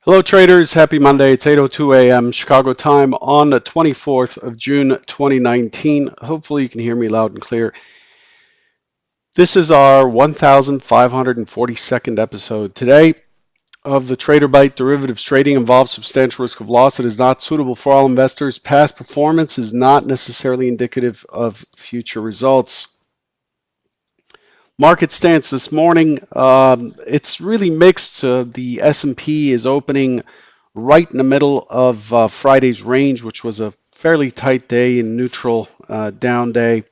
Hello traders, happy Monday. It's 8:02 a.m. Chicago time on the 24th of June 2019. Hopefully you can hear me loud and clear. This is our 1542nd episode. Today of the Trader Bite. Derivatives trading involves substantial risk of loss. It is not suitable for all investors. Past performance is not necessarily indicative of future results. Market stance this morning, it's really mixed. The S&P is opening right in the middle of Friday's range, which was a fairly tight day and neutral down day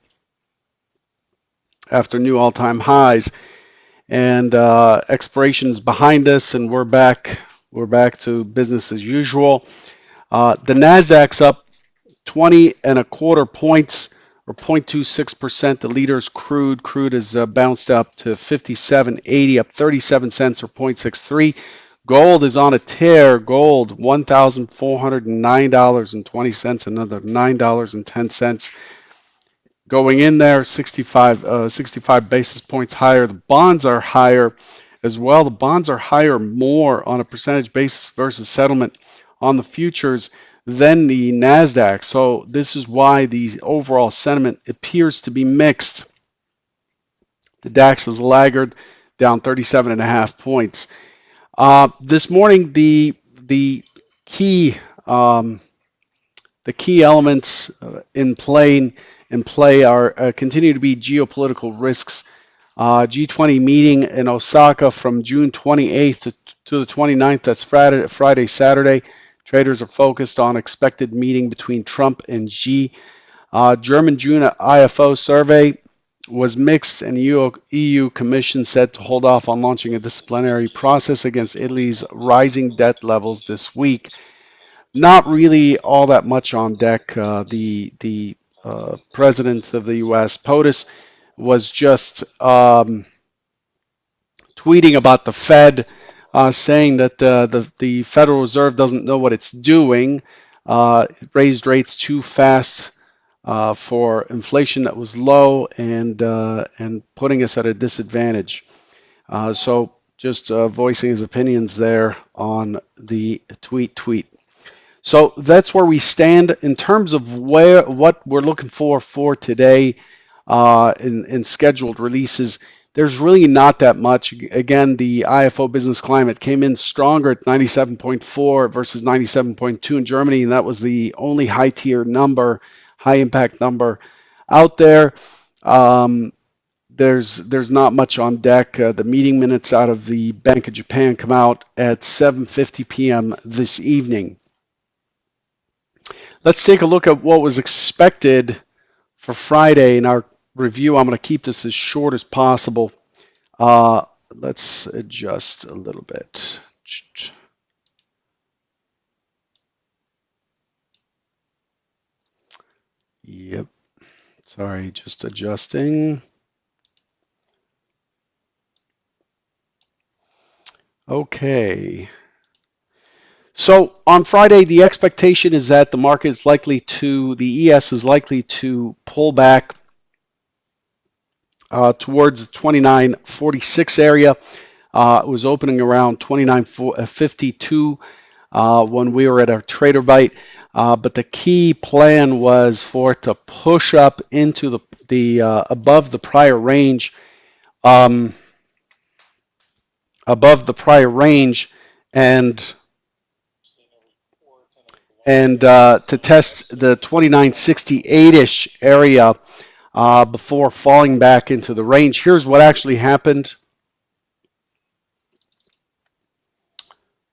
after new all-time highs. And expirations behind us, and we're back. We're back to business as usual. The Nasdaq's up 20 and a quarter points, or 0.26%. The leader's crude. Crude has bounced up to 57.80, up 37 cents or 0.63. Gold is on a tear. Gold, $1,409.20, another $9.10 going in there, 65 basis points higher. The bonds are higher as well. The bonds are higher more on a percentage basis versus settlement on the futures than the NASDAQ. So this is why the overall sentiment appears to be mixed. The DAX is laggard, down 37.5 points. This morning, the key um, the key elements in play are continue to be geopolitical risks. G20 meeting in Osaka from June 28th to the 29th. That's Friday, Saturday. Traders are focused on expected meeting between Trump and Xi. German June IFO survey was mixed, and EU Commission said to hold off on launching a disciplinary process against Italy's rising debt levels this week. Not really all that much on deck. The president of the U.S. POTUS was just tweeting about the Fed, saying that the Federal Reserve doesn't know what it's doing. It raised rates too fast for inflation that was low, and putting us at a disadvantage. So just voicing his opinions there on the tweet. So that's where we stand in terms of what we're looking for today in scheduled releases. There's really not that much. Again, the IFO business climate came in stronger at 97.4 versus 97.2 in Germany, and that was the only high tier number, high impact number out there. Um, there's not much on deck. The meeting minutes out of the Bank of Japan come out at 7:50 p.m. this evening. Let's take a look at what was expected for Friday in our review. I'm going to keep this as short as possible. Let's adjust a little bit. Yep. Sorry, just adjusting. Okay. So on Friday, the expectation is that the ES is likely to pull back towards the 29.46 area. It was opening around 29.52 when we were at our trader bite. But the key plan was for it to push up into the above the prior range, um, above the prior range, and to test the 29.68-ish area before falling back into the range. Here's what actually happened.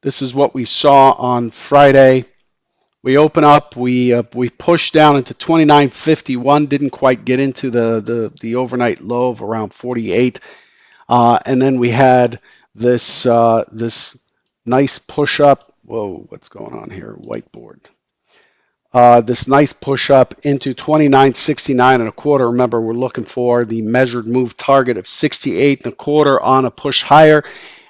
This is what we saw on Friday. We open up, we pushed down into 29.51, didn't quite get into the overnight low of around 48, and then we had this nice push up. Whoa, what's going on here? Whiteboard. This nice push up into 29.69 and a quarter. Remember, we're looking for the measured move target of 68 and a quarter on a push higher.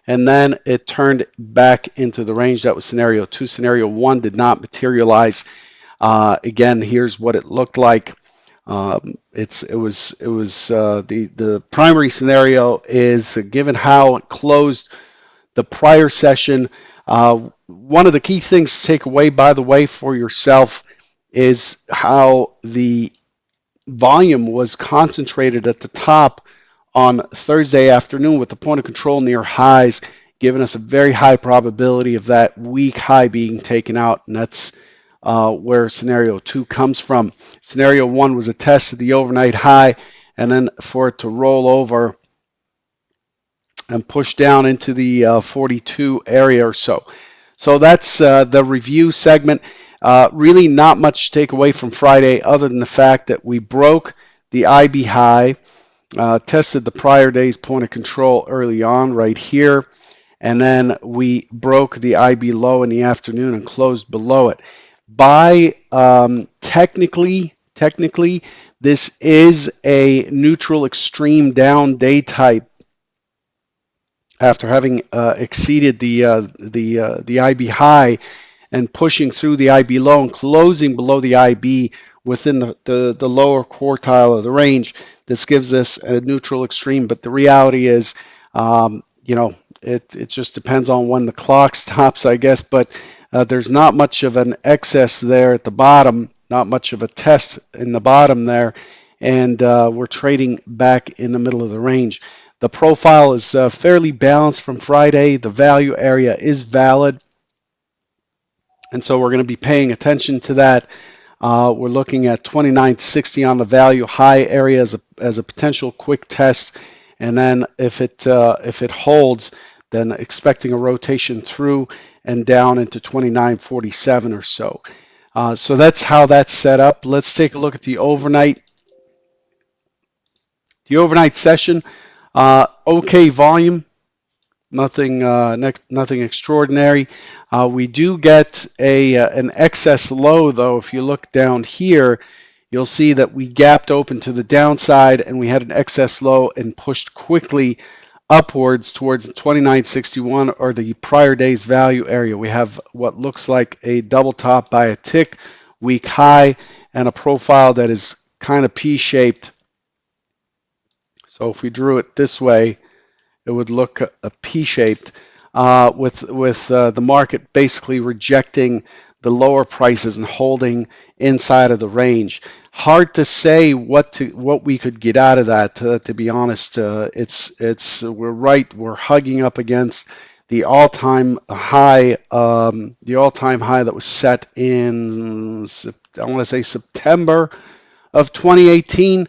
And then it turned back into the range. That was scenario 2. Scenario 1 did not materialize. Again, here's what it looked like. The primary scenario is given how it closed the prior session. One of the key things to take away, by the way, for yourself is how the volume was concentrated at the top on Thursday afternoon with the point of control near highs, giving us a very high probability of that weak high being taken out. And that's where scenario two comes from. Scenario one was a test of the overnight high, and then for it to roll over and push down into the 42 area or so. So that's the review segment. Really not much to take away from Friday other than the fact that we broke the IB high, tested the prior day's point of control early on right here, and then we broke the IB low in the afternoon and closed below it. By technically, this is a neutral extreme down day type after having exceeded the IB high and pushing through the IB low and closing below the IB within the lower quartile of the range. This gives us a neutral extreme, but the reality is, it just depends on when the clock stops, I guess, but there's not much of an excess there at the bottom, not much of a test in the bottom there, and we're trading back in the middle of the range. The profile is fairly balanced from Friday. The value area is valid, and so we're going to be paying attention to that. We're looking at 2960 on the value high area as a potential quick test, and then if it holds, then expecting a rotation through and down into 2947 or so. So that's how that's set up. Let's take a look at the overnight. The overnight session, okay volume, nothing extraordinary. We do get an excess low though. If you look down here, you'll see that we gapped open to the downside and we had an excess low and pushed quickly upwards towards 2961 or the prior day's value area. We have what looks like a double top by a tick, weak high, and a profile that is kind of P-shaped. So if we drew it this way, it would look a P-shaped with the market basically rejecting the lower prices and holding inside of the range. Hard to say what we could get out of that. To be honest, we're hugging up against the all-time high, that was set in I want to say September of 2018.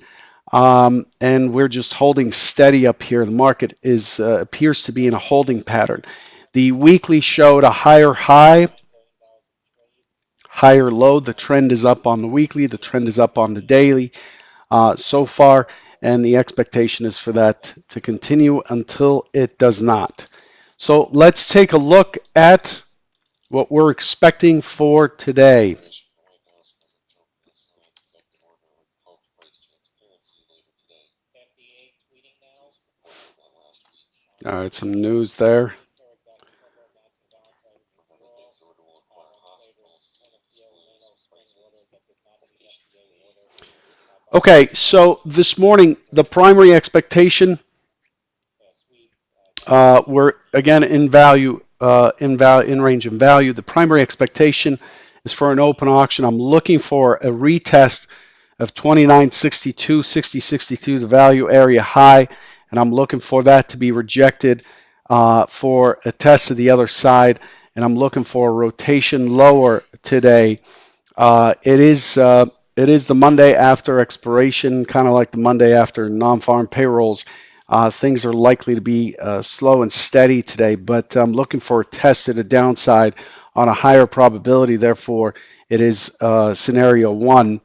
And we're just holding steady up here. The market appears to be in a holding pattern. The weekly showed a higher high, higher low. The trend is up on the weekly. The trend is up on the daily so far, and the expectation is for that to continue until it does not. So let's take a look at what we're expecting for today. All right, some news there. Okay, so this morning, the primary expectation, we're again in range in value. The primary expectation is for an open auction. I'm looking for a retest of 2962, 6062, the value area high, and I'm looking for that to be rejected for a test of the other side, and I'm looking for a rotation lower today. It is the Monday after expiration, kind of like the Monday after non-farm payrolls. Things are likely to be slow and steady today, but I'm looking for a test at a downside on a higher probability. Therefore, it is scenario one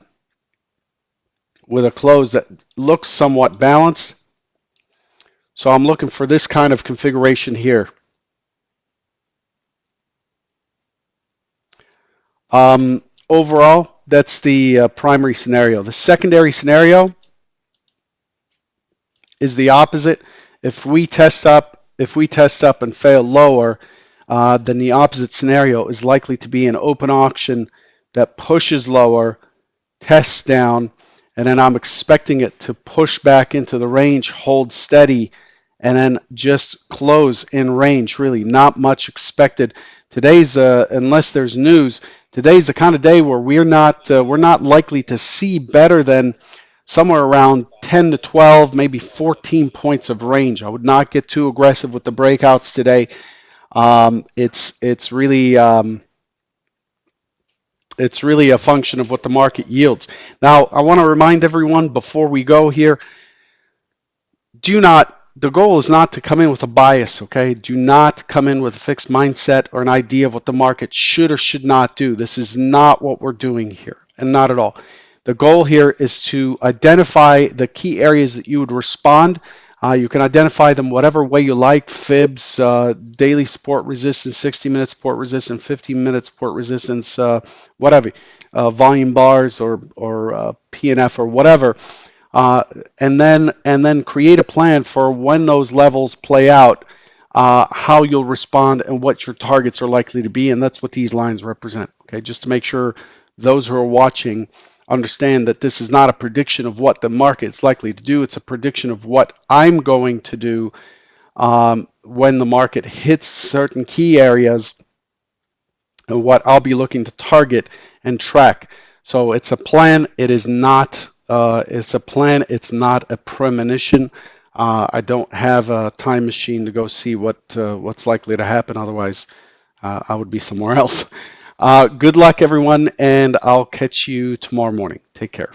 with a close that looks somewhat balanced. So I'm looking for this kind of configuration here. Overall, that's the primary scenario. The secondary scenario is the opposite. If we test up and fail lower, then the opposite scenario is likely to be an open auction that pushes lower, tests down, and then I'm expecting it to push back into the range, hold steady, and then just close in range. Really, not much expected. Today's unless there's news, today's the kind of day where we're not likely to see better than somewhere around 10 to 12, maybe 14 points of range. I would not get too aggressive with the breakouts today. It's really a function of what the market yields. Now, I want to remind everyone before we go here, the goal is not to come in with a bias, okay? Do not come in with a fixed mindset or an idea of what the market should or should not do. This is not what we're doing here, and not at all. The goal here is to identify the key areas that you would respond. You can identify them whatever way you like: fibs, daily support resistance, 60-minute support resistance, 15-minute support resistance, whatever, volume bars or PNF or whatever, uh, and then create a plan for when those levels play out, how you'll respond and what your targets are likely to be, and that's what these lines represent. Okay, just to make sure those who are watching understand that this is not a prediction of what the market's likely to do. It's a prediction of what I'm going to do when the market hits certain key areas and what I'll be looking to target and track. So it's a plan. It is not. It's a plan. It's not a premonition. I don't have a time machine to go see what's likely to happen. Otherwise, I would be somewhere else. Good luck, everyone, and I'll catch you tomorrow morning. Take care.